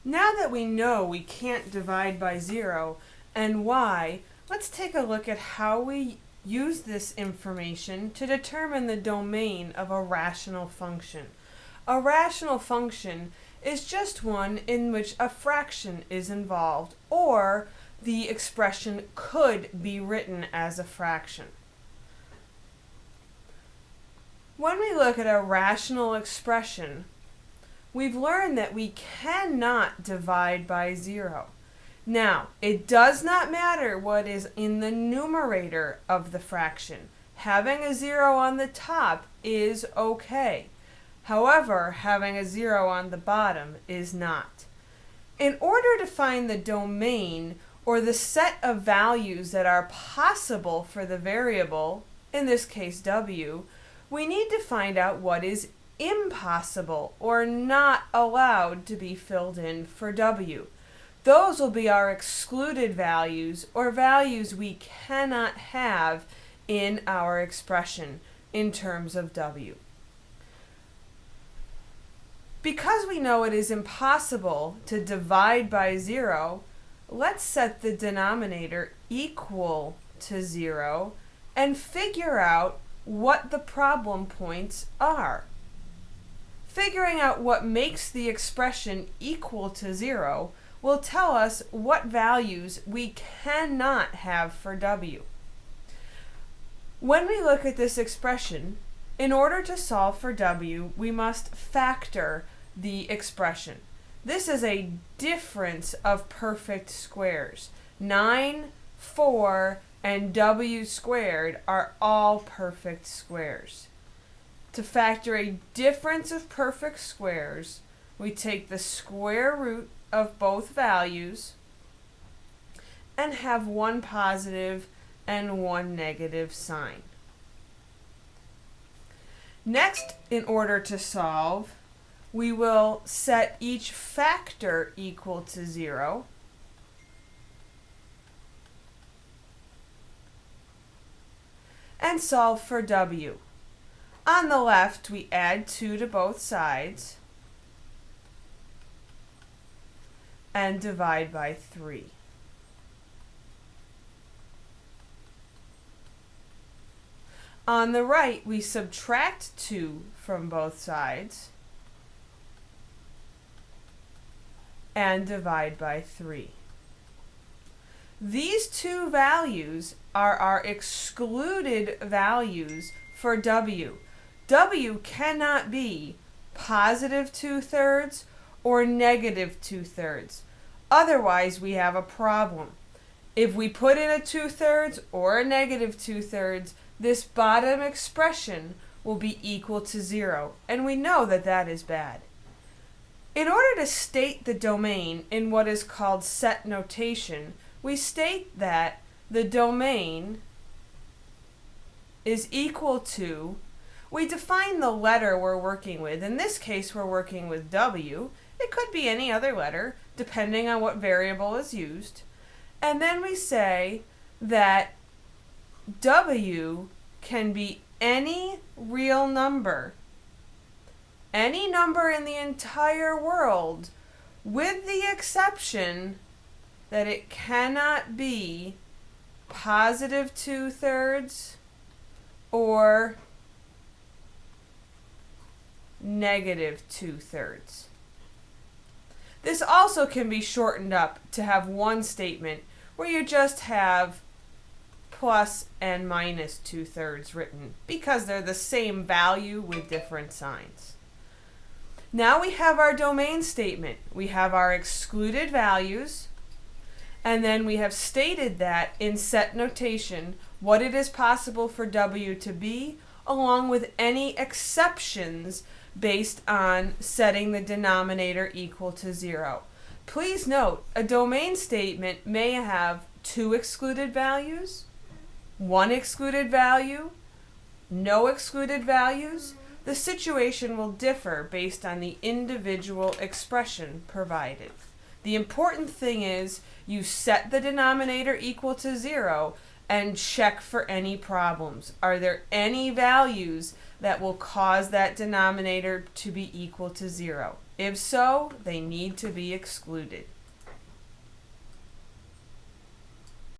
Now that we know we can't divide by 0 and why, let's take a look at how we use this information to determine the domain of a rational function. A rational function is just one in which a fraction is involved, or the expression could be written as a fraction. When we look at a rational expression, we've learned that we cannot divide by 0. Now, it does not matter what is in the numerator of the fraction. Having a 0 on the top is okay. However, having a 0 on the bottom is not. In order to find the domain, or the set of values that are possible for the variable, in this case w, we need to find out what is impossible or not allowed to be filled in for w. Those will be our excluded values, or values we cannot have in our expression in terms of w. Because we know it is impossible to divide by 0, let's set the denominator equal to 0 and figure out what the problem points are. Figuring out what makes the expression equal to 0 will tell us what values we cannot have for w. When we look at this expression, in order to solve for w, we must factor the expression. This is a difference of perfect squares. 9, 4, and w squared are all perfect squares. To factor a difference of perfect squares, we take the square root of both values and have one positive and one negative sign. Next, in order to solve, we will set each factor equal to 0. And solve for w. On the left, we add 2 to both sides and divide by 3. On the right, we subtract 2 from both sides and divide by 3. These two values are our excluded values for w. W cannot be positive 2/3 or negative 2/3. Otherwise, we have a problem. If we put in a 2/3 or a negative 2/3, this bottom expression will be equal to 0, and we know that that is bad. In order to state the domain in what is called set notation, we state that the domain is equal to, we define the letter we're working with. In this case, we're working with w. It could be any other letter, depending on what variable is used. And then we say that w can be any real number, any number in the entire world, with the exception that it cannot be positive 2/3 or negative 2/3. This also can be shortened up to have one statement where you just have plus and minus 2/3 written, because they're the same value with different signs. Now we have our domain statement. We have our excluded values, and then we have stated that in set notation what it is possible for w to be, along with any exceptions based on setting the denominator equal to 0. Please note, a domain statement may have 2 excluded values, 1 excluded value, no excluded values. The situation will differ based on the individual expression provided. The important thing is you set the denominator equal to 0 and check for any problems. Are there any values that will cause that denominator to be equal to 0? If so, they need to be excluded.